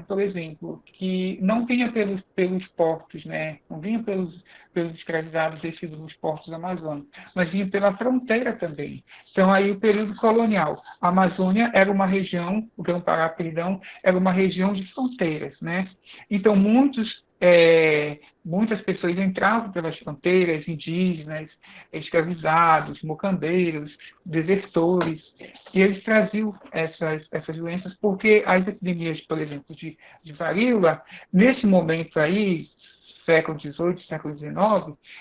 por exemplo, que não vinha pelos portos, né? Não vinha pelos escravizados descidos nos portos amazônicos, mas vinha pela fronteira também. Então, aí o período colonial, a Amazônia era uma região, o Grão-Pará, perdão, era uma região de fronteiras, né? Então, muitas pessoas entravam pelas fronteiras, indígenas, escravizados, mocambeiros, desertores, e eles traziam essas doenças porque as epidemias, por exemplo, de varíola, nesse momento aí, século XVIII, século XIX,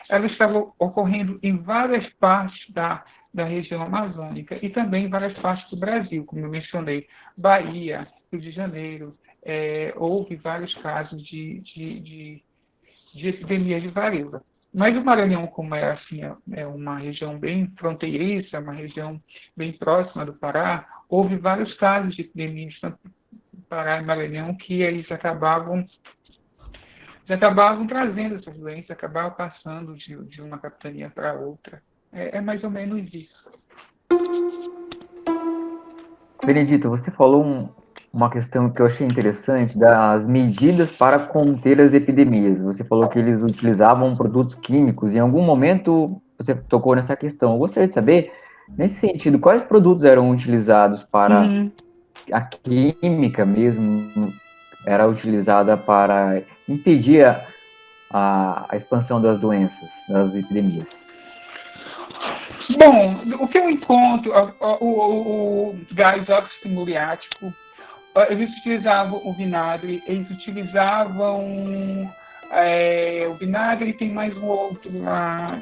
elas estavam ocorrendo em várias partes da região amazônica e também em várias partes do Brasil, como eu mencionei, Bahia, Rio de Janeiro, houve vários casos de epidemias de varíola. Mas o Maranhão, como é uma região bem fronteiriça, uma região bem próxima do Pará, houve vários casos de epidemias no Pará e Maranhão que eles acabavam trazendo essas doenças, acabavam passando de uma capitania para outra. É mais ou menos isso. Benedito, você falou uma questão que eu achei interessante das medidas para conter as epidemias. Você falou que eles utilizavam produtos químicos. Em algum momento você tocou nessa questão. Eu gostaria de saber, nesse sentido, quais produtos eram utilizados para a química mesmo era utilizada para impedir a expansão das doenças, das epidemias? Bom, o que eu encontro, o gás óxido muriático, eles utilizavam o vinagre, eles utilizavam o vinagre e tem mais um outro lá,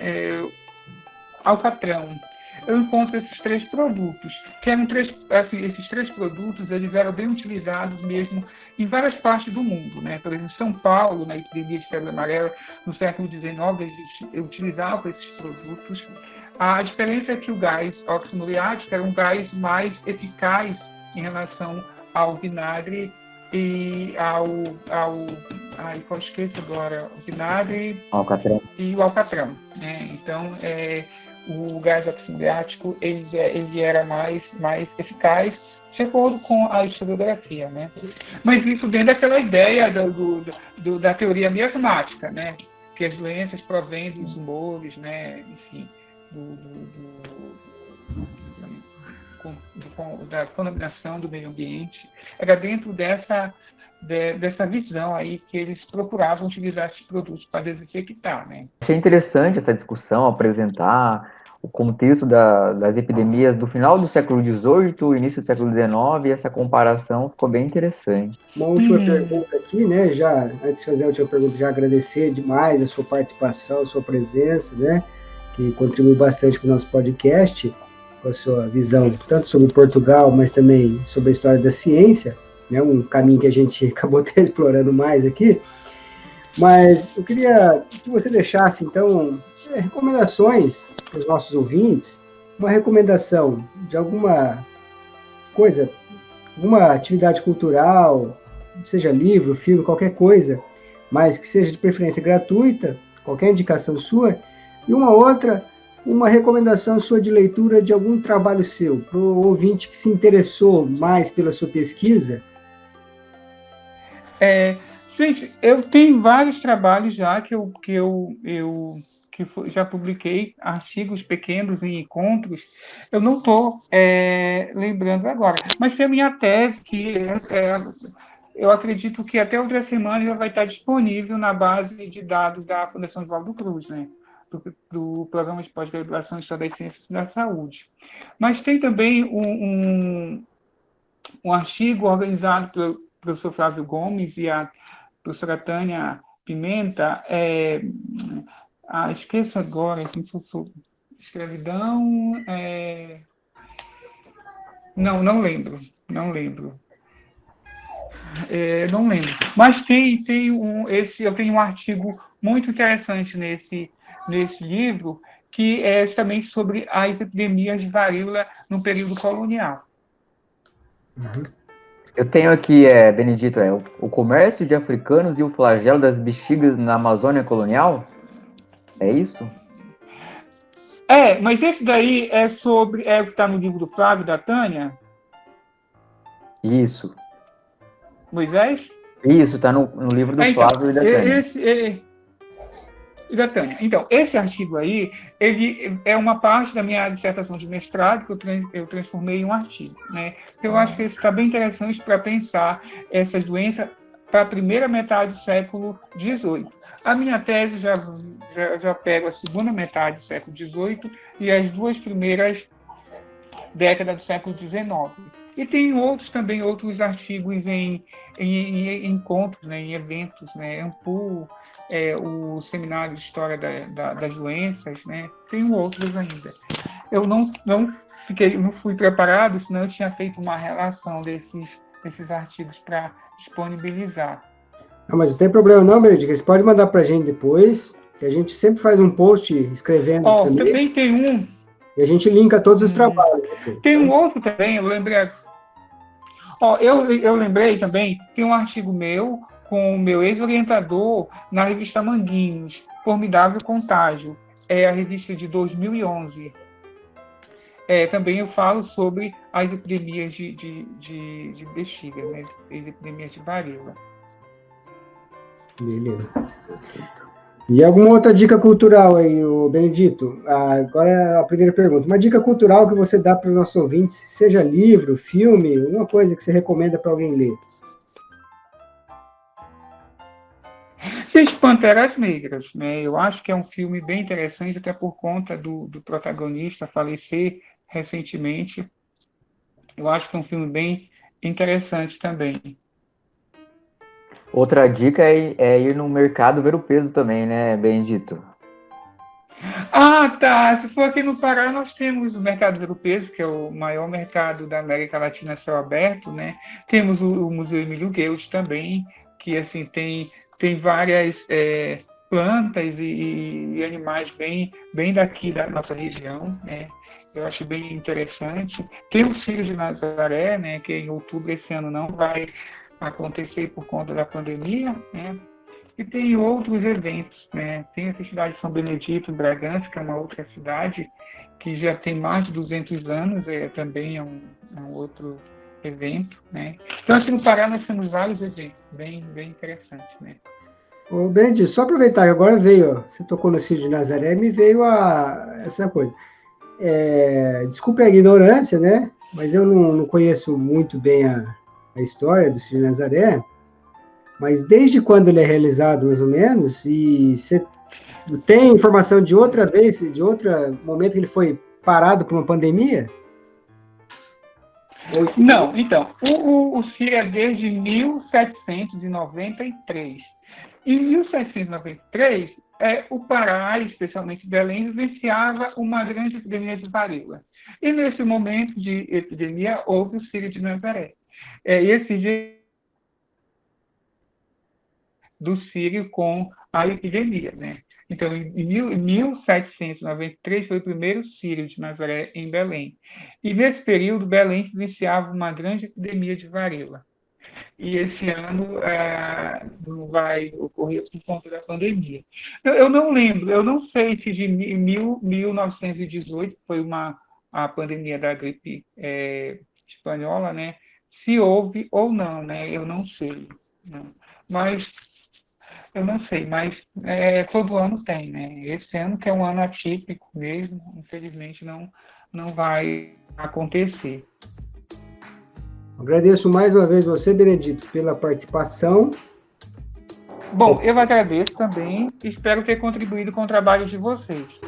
alcatrão. Eu encontro esses três produtos, que eram esses três produtos, eles eram bem utilizados mesmo em várias partes do mundo, né? Por exemplo, em São Paulo, na epidemia de febre amarela, no século XIX, eles utilizavam esses produtos. A diferença é que o gás óxido muriático era um gás mais eficaz em relação ao vinagre e eu esqueço agora, o vinagre Alcatrão. e o alcatrão, né? Então, o gás óxido muriático ele era mais eficaz de acordo com a historiografia, né? Mas isso dentro daquela ideia da teoria miasmática, né? Que as doenças provêm dos humores, né? Enfim, da contaminação do meio ambiente. Era dentro dessa visão aí que eles procuravam utilizar esses produtos para desinfectar, né? Achei interessante essa discussão, apresentar o contexto das epidemias do final do século XVIII, início do século XIX, e essa comparação ficou bem interessante. Uma última pergunta aqui, né? Já, antes de fazer a última pergunta, já agradecer demais a sua participação, a sua presença, né? Que contribuiu bastante para o nosso podcast, com a sua visão, tanto sobre Portugal, mas também sobre a história da ciência, né? Um caminho que a gente acabou até explorando mais aqui. Mas eu queria que você deixasse, então, recomendações para os nossos ouvintes, uma recomendação de alguma coisa, alguma atividade cultural, seja livro, filme, qualquer coisa, mas que seja de preferência gratuita, qualquer indicação sua, e uma recomendação sua de leitura de algum trabalho seu, para o ouvinte que se interessou mais pela sua pesquisa. Gente, eu tenho vários trabalhos já que já publiquei, artigos pequenos em encontros. Eu não estou lembrando agora, mas tem a minha tese, que eu acredito que até outra semana já vai estar disponível na base de dados da Fundação Oswaldo Cruz, né? Do Programa de Pós-Graduação em História das Ciências e da Saúde. Mas tem também um artigo organizado pelo professor Flávio Gomes e a professora Tânia Pimenta, esqueço agora, assim, escravidão, não lembro. Não lembro. Mas eu tenho um artigo muito interessante nesse livro, que é justamente sobre as epidemias de varíola no período colonial. Uhum. Eu tenho aqui, Benedito, o comércio de africanos e o flagelo das bexigas na Amazônia colonial? É isso? Mas esse daí é sobre, o que está no livro do Flávio, da Tânia? Isso. Moisés? Isso, está no livro do Flávio e da Tânia. E da Tânia. Então, esse artigo aí, ele é uma parte da minha dissertação de mestrado que eu transformei em um artigo, né? Eu acho que isso está bem interessante para pensar essas doenças para a primeira metade do século XVIII. A minha tese já pega a segunda metade do século XVIII e as duas primeiras décadas do século XIX. E tem outros artigos em encontros, né, em eventos, né, Ampul, o Seminário de História das Doenças, né, tem outros ainda. Eu não fui preparado, senão eu tinha feito uma relação desses artigos para disponibilizar. Não, mas não tem problema não, Benedito. Você pode mandar para a gente depois, que a gente sempre faz um post escrevendo também tem um. E a gente linka todos os trabalhos. Tem um outro também, eu lembrei. Eu lembrei também, tem um artigo meu com o meu ex-orientador na revista Manguinhos, Formidável Contágio. É a revista de 2011. Também eu falo sobre as epidemias de bexiga, né? As epidemias de varíola. Beleza. E alguma outra dica cultural aí, Benedito? Agora a primeira pergunta. Uma dica cultural que você dá para os nossos ouvintes, seja livro, filme, uma coisa que você recomenda para alguém ler. As Panteras Negras, né? Eu acho que é um filme bem interessante, até por conta do protagonista falecer recentemente. Eu acho que é um filme bem interessante também. Outra dica é ir no mercado ver o peso também, né, Benedito? Tá. Se for aqui no Pará, nós temos o Mercado Ver o Peso, que é o maior mercado da América Latina a céu aberto, né? Temos o Museu Emílio Guedes também, que assim tem várias plantas e animais bem daqui da nossa região, né? Eu acho bem interessante. Tem o Círio de Nazaré, né? Que em outubro esse ano não vai acontecer por conta da pandemia, né? E tem outros eventos, né? Tem a cidade de São Benedito, em Bragança, que é uma outra cidade que já tem mais de 200 anos, também é um outro evento, né? Então, assim, no Pará nós temos vários eventos bem interessantes, né? Ô, Benedito, só aproveitar que agora veio, você tocou no Círio de Nazaré, me veio essa coisa. Desculpe a ignorância, né? Mas eu não conheço muito bem a história do Círio de Nazaré, mas desde quando ele é realizado, mais ou menos, e você tem informação de outra vez, de outro momento que ele foi parado por uma pandemia? Não, então, o Círio é desde 1793. Em 1793, o Pará, especialmente Belém, vivenciava uma grande epidemia de varíola. E nesse momento de epidemia, houve o Círio de Nazaré. Esse dia do Círio com a epidemia, né? Então, em 1793 foi o primeiro Círio de Nazaré em Belém. E nesse período, Belém vivenciava uma grande epidemia de varíola. E esse ano não vai ocorrer por conta da pandemia. Eu não lembro, eu não sei se de 1918 foi a pandemia da gripe espanhola, né? Se houve ou não, né? Eu não sei. Não. Mas todo ano tem, né? Esse ano, que é um ano atípico mesmo, infelizmente não vai acontecer. Agradeço mais uma vez você, Benedito, pela participação. Bom, eu agradeço também e espero ter contribuído com o trabalho de vocês.